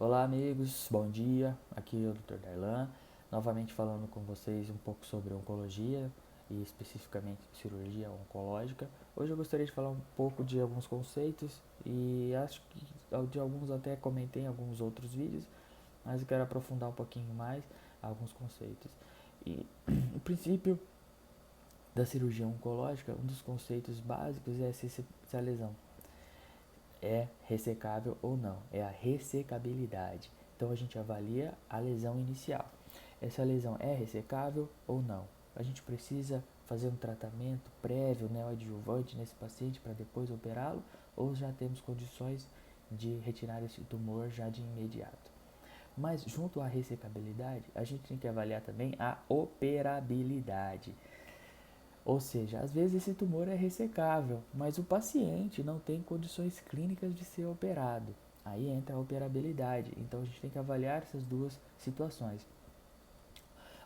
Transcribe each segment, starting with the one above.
Olá amigos, bom dia, aqui é o Dr. Darlan, novamente falando com vocês um pouco sobre oncologia e especificamente cirurgia oncológica. Hoje eu gostaria de falar um pouco de alguns conceitos e acho que de alguns até comentei em alguns outros vídeos, mas eu quero aprofundar um pouquinho mais alguns conceitos. E o princípio da cirurgia oncológica, um dos conceitos básicos é se a lesão é ressecável ou não, é a ressecabilidade. Então a gente avalia a lesão inicial. Essa lesão é ressecável ou não? A gente precisa fazer um tratamento prévio, neoadjuvante nesse paciente para depois operá-lo ou já temos condições de retirar esse tumor já de imediato? Mas junto à ressecabilidade, a gente tem que avaliar também a operabilidade. Ou seja, às vezes esse tumor é ressecável, mas o paciente não tem condições clínicas de ser operado. Aí entra a operabilidade. Então a gente tem que avaliar essas duas situações.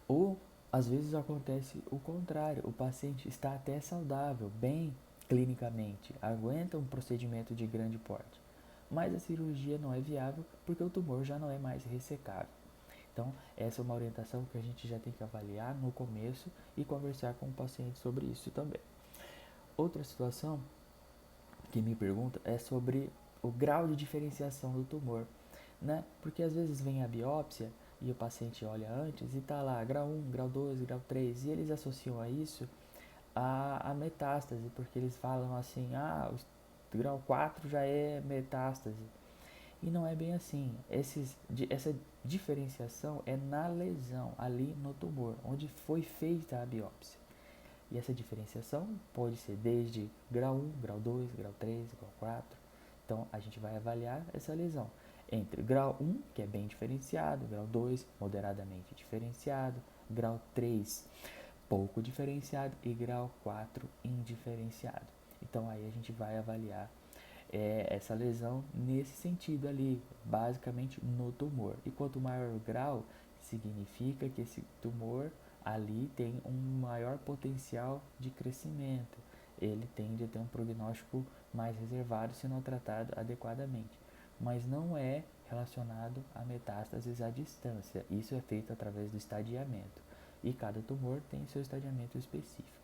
Ou às vezes acontece o contrário, o paciente está até saudável, bem clinicamente, aguenta um procedimento de grande porte, mas a cirurgia não é viável porque o tumor já não é mais ressecável. Então, essa é uma orientação que a gente já tem que avaliar no começo e conversar com o paciente sobre isso também. Outra situação que me pergunta é sobre o grau de diferenciação do tumor, né? Porque às vezes vem a biópsia e o paciente olha antes e tá lá grau 1, grau 2, grau 3 e eles associam a isso a metástase, porque eles falam assim, o grau 4 já é metástase. E não é bem assim. Essa diferenciação é na lesão, ali no tumor, onde foi feita a biópsia. E essa diferenciação pode ser desde grau 1, grau 2, grau 3, grau 4. Então a gente vai avaliar essa lesão entre grau 1, que é bem diferenciado, grau 2, moderadamente diferenciado, grau 3, pouco diferenciado e grau 4, indiferenciado. Então aí a gente vai avaliar essa lesão nesse sentido ali, basicamente no tumor. E quanto maior o grau, significa que esse tumor ali tem um maior potencial de crescimento. Ele tende a ter um prognóstico mais reservado se não tratado adequadamente. Mas não é relacionado a metástases à distância. Isso é feito através do estadiamento. E cada tumor tem seu estadiamento específico.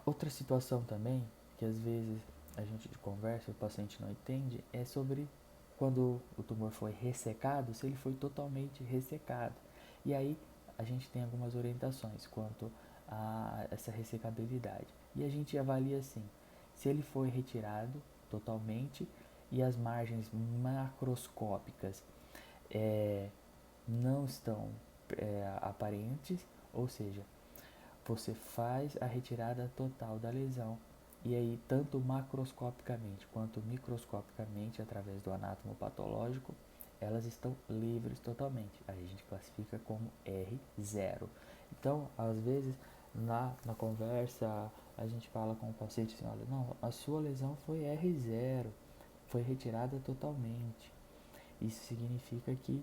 Outra situação também, que às vezes a gente conversa e o paciente não entende, é sobre quando o tumor foi ressecado, se ele foi totalmente ressecado. E aí a gente tem algumas orientações quanto a essa ressecabilidade. E a gente avalia assim, se ele foi retirado totalmente e as margens macroscópicas é, não estão aparentes, ou seja, você faz a retirada total da lesão. E aí, tanto macroscopicamente quanto microscopicamente, através do anátomo patológico, elas estão livres totalmente. Aí a gente classifica como R0. Então, às vezes, na conversa, a gente fala com o paciente assim, olha, não, a sua lesão foi R0, foi retirada totalmente. Isso significa que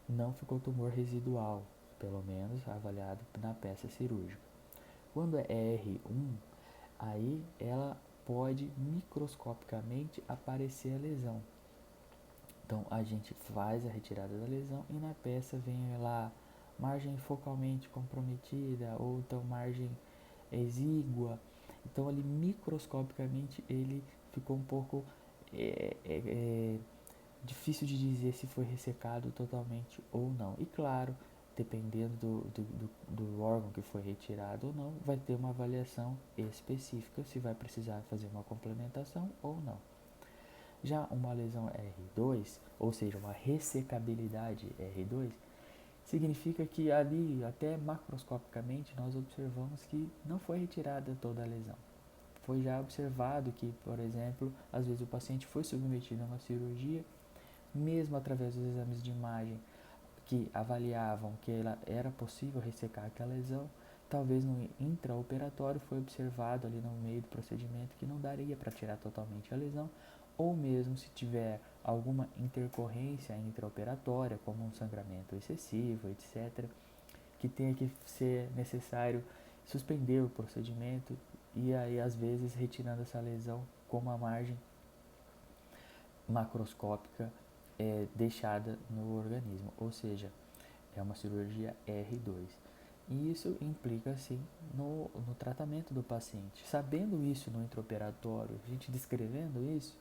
não ficou tumor residual, pelo menos avaliado na peça cirúrgica. Quando é R1, aí ela pode microscopicamente aparecer a lesão. Então a gente faz a retirada da lesão e na peça vem lá margem focalmente comprometida ou então margem exígua. Então ali microscopicamente ele ficou um pouco é, é, é, difícil de dizer se foi ressecado totalmente ou não. E claro, dependendo do órgão que foi retirado ou não, vai ter uma avaliação específica se vai precisar fazer uma complementação ou não. Já uma lesão R2, ou seja, uma ressecabilidade R2, significa que ali, até macroscopicamente, nós observamos que não foi retirada toda a lesão. Foi já observado que, por exemplo, às vezes o paciente foi submetido a uma cirurgia, mesmo através dos exames de imagem que avaliavam que era possível ressecar aquela lesão, talvez no intraoperatório foi observado ali no meio do procedimento que não daria para tirar totalmente a lesão, ou mesmo se tiver alguma intercorrência intraoperatória, como um sangramento excessivo, etc., que tenha que ser necessário suspender o procedimento e aí às vezes retirando essa lesão com uma margem macroscópica deixada no organismo, ou seja, é uma cirurgia R2. E isso implica, sim, no tratamento do paciente. Sabendo isso no intraoperatório, a gente descrevendo isso,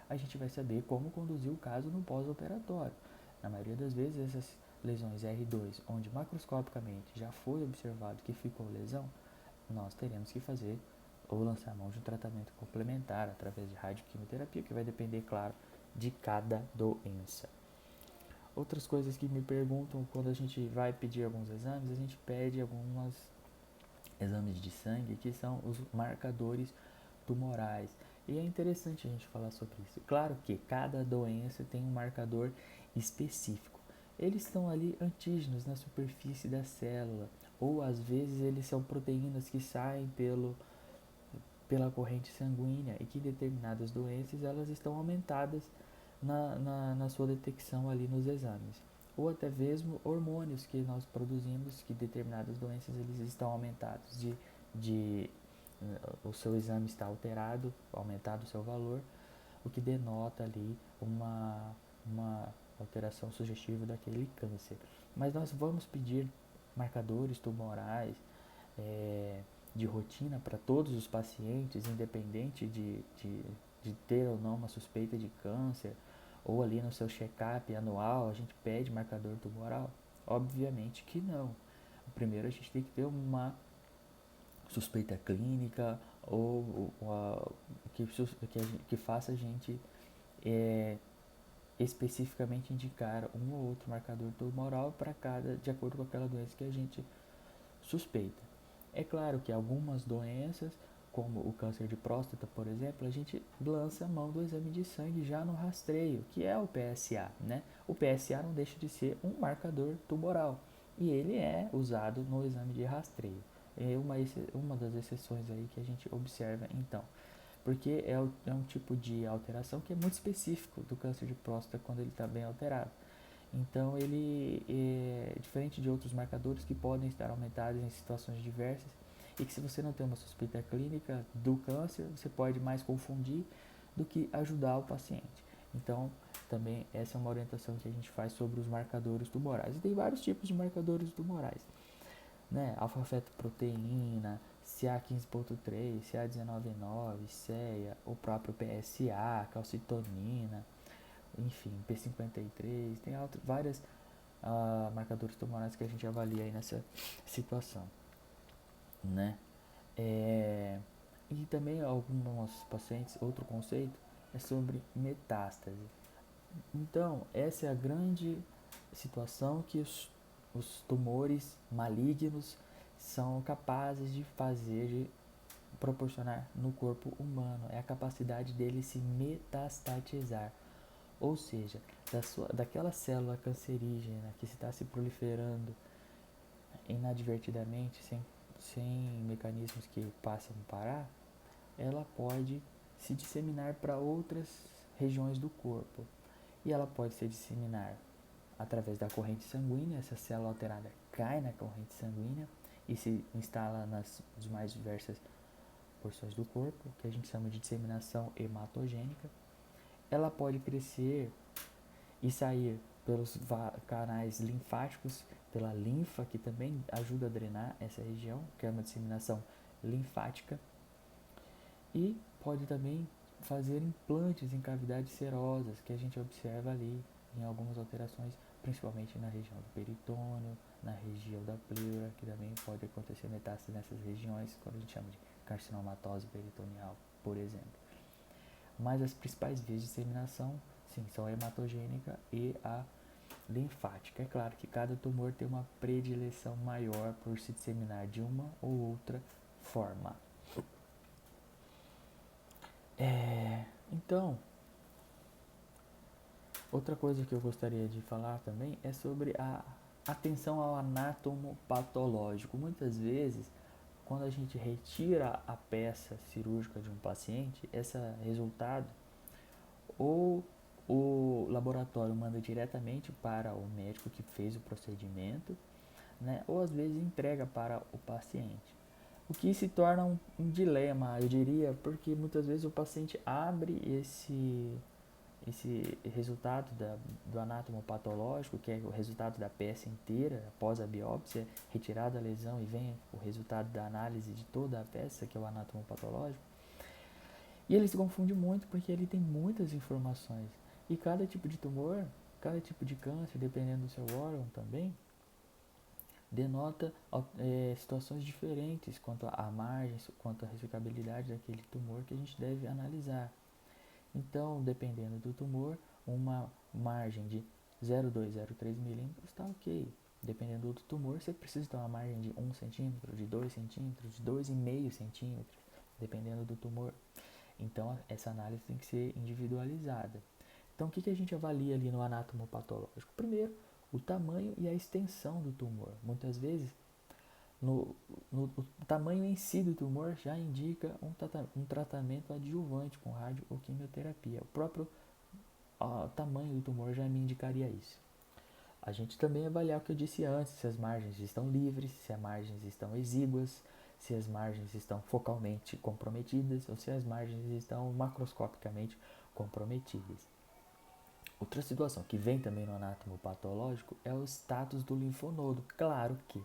a gente vai saber como conduzir o caso no pós-operatório. Na maioria das vezes, essas lesões R2, onde macroscopicamente já foi observado que ficou lesão, nós teremos que fazer ou lançar a mão de um tratamento complementar através de radioquimioterapia, que vai depender, claro, de cada doença. Outras coisas que me perguntam quando a gente vai pedir alguns exames, a gente pede alguns exames de sangue que são os marcadores tumorais. E é interessante a gente falar sobre isso. Claro que cada doença tem um marcador específico. Eles estão ali antígenos na superfície da célula, ou às vezes eles são proteínas que saem pela corrente sanguínea e que determinadas doenças elas estão aumentadas na sua detecção ali nos exames. Ou até mesmo hormônios que nós produzimos, que determinadas doenças eles estão aumentados, de o seu exame está alterado, aumentado o seu valor, o que denota ali uma alteração sugestiva daquele câncer. Mas nós vamos pedir marcadores tumorais de rotina para todos os pacientes, independente de ter ou não uma suspeita de câncer, ou ali no seu check-up anual a gente pede marcador tumoral? Obviamente que não. Primeiro a gente tem que ter uma suspeita clínica ou que faça a gente especificamente indicar um ou outro marcador tumoral para cada, de acordo com aquela doença que a gente suspeita. É claro que algumas doenças, como o câncer de próstata, por exemplo, a gente lança a mão do exame de sangue já no rastreio, que é o PSA, né? O PSA não deixa de ser um marcador tumoral e ele é usado no exame de rastreio. É uma das exceções aí que a gente observa então, porque é um tipo de alteração que é muito específico do câncer de próstata quando ele está bem alterado. Então ele é diferente de outros marcadores que podem estar aumentados em situações diversas e que se você não tem uma suspeita clínica do câncer, você pode mais confundir do que ajudar o paciente. Então, também essa é uma orientação que a gente faz sobre os marcadores tumorais. E tem vários tipos de marcadores tumorais, né? Alfa-fetoproteína, CA15.3, CA19.9, CEA, o próprio PSA, calcitonina, enfim, P53, tem várias marcadores tumorais que a gente avalia aí nessa situação, né? E também alguns pacientes, outro conceito é sobre metástase. Então, essa é a grande situação que os tumores malignos são capazes de fazer, de proporcionar no corpo humano. É a capacidade dele se metastatizar. Ou seja, daquela célula cancerígena que está se proliferando inadvertidamente, sem mecanismos que passam a parar, ela pode se disseminar para outras regiões do corpo. E ela pode se disseminar através da corrente sanguínea, essa célula alterada cai na corrente sanguínea e se instala nas mais diversas porções do corpo, que a gente chama de disseminação hematogênica. Ela pode crescer e sair pelos canais linfáticos, pela linfa, que também ajuda a drenar essa região, que é uma disseminação linfática, e pode também fazer implantes em cavidades serosas, que a gente observa ali em algumas alterações, principalmente na região do peritônio, na região da pleura, que também pode acontecer metástase nessas regiões, quando a gente chama de carcinomatose peritoneal, por exemplo. Mas as principais vias de disseminação, sim, são a hematogênica e a linfática. É claro que cada tumor tem uma predileção maior por se disseminar de uma ou outra forma. Então, outra coisa que eu gostaria de falar também é sobre a atenção ao anátomo patológico. Muitas vezes, quando a gente retira a peça cirúrgica de um paciente, esse resultado ou o laboratório manda diretamente para o médico que fez o procedimento, né? Ou às vezes entrega para o paciente. O que se torna um dilema, eu diria, porque muitas vezes o paciente abre esse resultado do anátomo patológico, que é o resultado da peça inteira, após a biópsia, retirada a lesão e vem o resultado da análise de toda a peça, que é o anátomo patológico. E ele se confunde muito porque ele tem muitas informações. E cada tipo de tumor, cada tipo de câncer, dependendo do seu órgão também, denota situações diferentes quanto à margem, quanto à resecabilidade daquele tumor que a gente deve analisar. Então, dependendo do tumor, uma margem de 0,2, 0,3 milímetros está ok. Dependendo do tumor, você precisa ter uma margem de 1 centímetro, de 2 centímetros, de 2,5 centímetros, dependendo do tumor. Então, essa análise tem que ser individualizada. Então, o que a gente avalia ali no anátomo patológico? Primeiro, o tamanho e a extensão do tumor. Muitas vezes, o tamanho em si do tumor já indica um tratamento adjuvante com rádio ou quimioterapia. O próprio tamanho do tumor já me indicaria isso. A gente também avaliar o que eu disse antes, se as margens estão livres, se as margens estão exíguas, se as margens estão focalmente comprometidas ou se as margens estão macroscopicamente comprometidas. Outra situação que vem também no anátomo patológico é o status do linfonodo. Claro que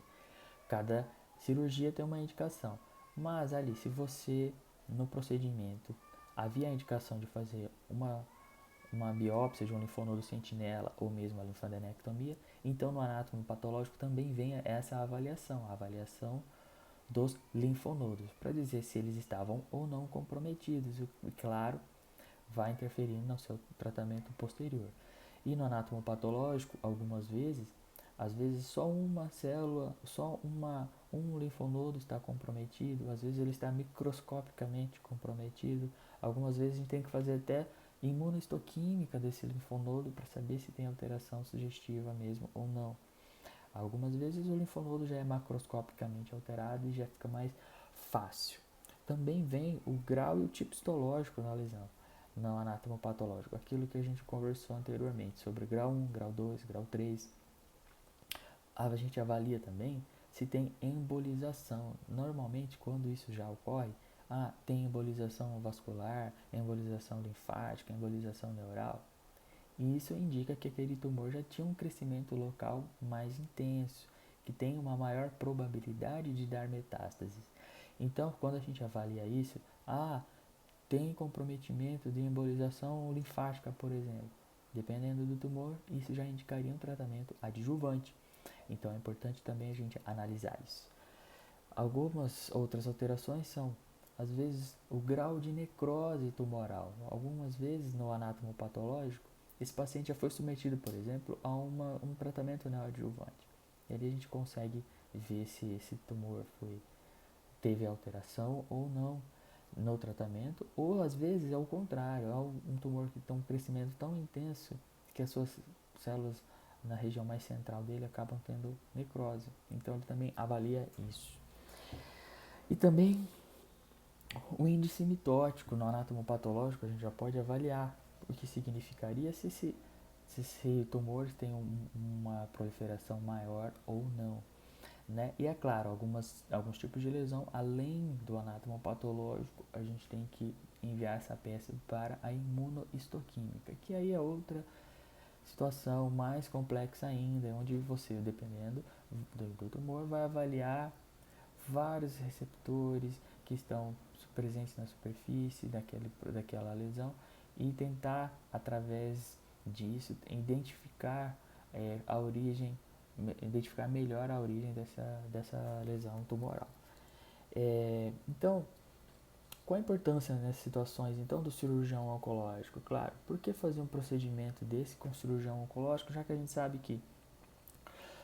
cada cirurgia tem uma indicação, mas ali, se você no procedimento havia a indicação de fazer uma biópsia de um linfonodo sentinela ou mesmo a linfadenectomia, então no anátomo patológico também vem essa avaliação, a avaliação dos linfonodos, para dizer se eles estavam ou não comprometidos. E claro, vai interferir no seu tratamento posterior. E no anátomo patológico, algumas vezes, às vezes só uma célula, um linfonodo está comprometido, às vezes ele está microscopicamente comprometido, algumas vezes a gente tem que fazer até imunohistoquímica desse linfonodo para saber se tem alteração sugestiva mesmo ou não. Algumas vezes o linfonodo já é macroscopicamente alterado e já fica mais fácil. Também vem o grau e o tipo histológico na lesão, no anátomo patológico, aquilo que a gente conversou anteriormente sobre grau 1, grau 2, grau 3. A gente avalia também se tem embolização. Normalmente, quando isso já ocorre, tem embolização vascular, embolização linfática, embolização neural. E isso indica que aquele tumor já tinha um crescimento local mais intenso, que tem uma maior probabilidade de dar metástases. Então, quando a gente avalia isso, tem comprometimento de embolização linfática, por exemplo. Dependendo do tumor, isso já indicaria um tratamento adjuvante. Então, é importante também a gente analisar isso. Algumas outras alterações são, às vezes, o grau de necrose tumoral. Algumas vezes, no anátomo patológico, esse paciente já foi submetido, por exemplo, a um tratamento neoadjuvante. E ali a gente consegue ver se esse tumor teve alteração ou não no tratamento, ou às vezes é o contrário, é um tumor que tem um crescimento tão intenso que as suas células na região mais central dele acabam tendo necrose. Então ele também avalia isso. E também o índice mitótico no anátomo patológico a gente já pode avaliar, o que significaria se esse tumor tem uma proliferação maior ou não. Né? E é claro, alguns tipos de lesão, além do anátomo patológico, a gente tem que enviar essa peça para a imunohistoquímica, que aí é outra situação mais complexa ainda, onde você, dependendo do tumor, vai avaliar vários receptores que estão presentes na superfície daquela lesão e tentar, através disso, identificar melhor a origem dessa lesão tumoral. Então, qual a importância nessas situações então do cirurgião oncológico? Claro, por que fazer um procedimento desse com cirurgião oncológico, já que a gente sabe que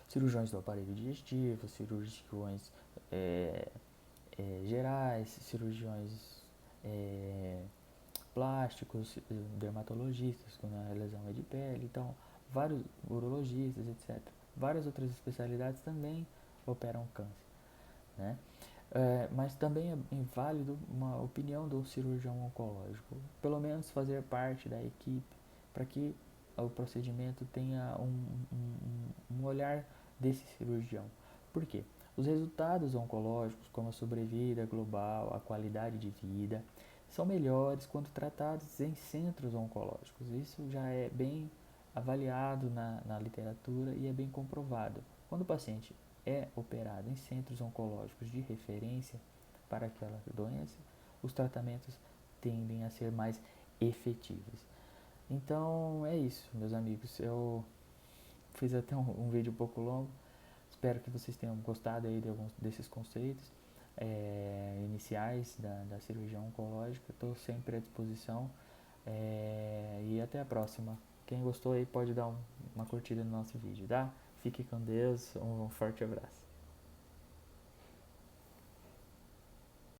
cirurgiões do aparelho digestivo, cirurgiões gerais, cirurgiões plásticos, dermatologistas, quando a lesão é de pele, então vários urologistas, etc. Várias outras especialidades também operam câncer, né? Mas também é válido uma opinião do cirurgião oncológico, pelo menos fazer parte da equipe, para que o procedimento tenha um olhar desse cirurgião. Por quê? Os resultados oncológicos, como a sobrevida global, a qualidade de vida, são melhores quando tratados em centros oncológicos. Isso já é bem avaliado na literatura e é bem comprovado. Quando o paciente é operado em centros oncológicos de referência para aquela doença, os tratamentos tendem a ser mais efetivos. Então é isso, meus amigos. Eu fiz até um vídeo um pouco longo. Espero que vocês tenham gostado aí de alguns desses conceitos iniciais da cirurgia oncológica. Estou sempre à disposição e até a próxima. Quem gostou aí pode dar uma curtida no nosso vídeo, tá? Fique com Deus, um forte abraço.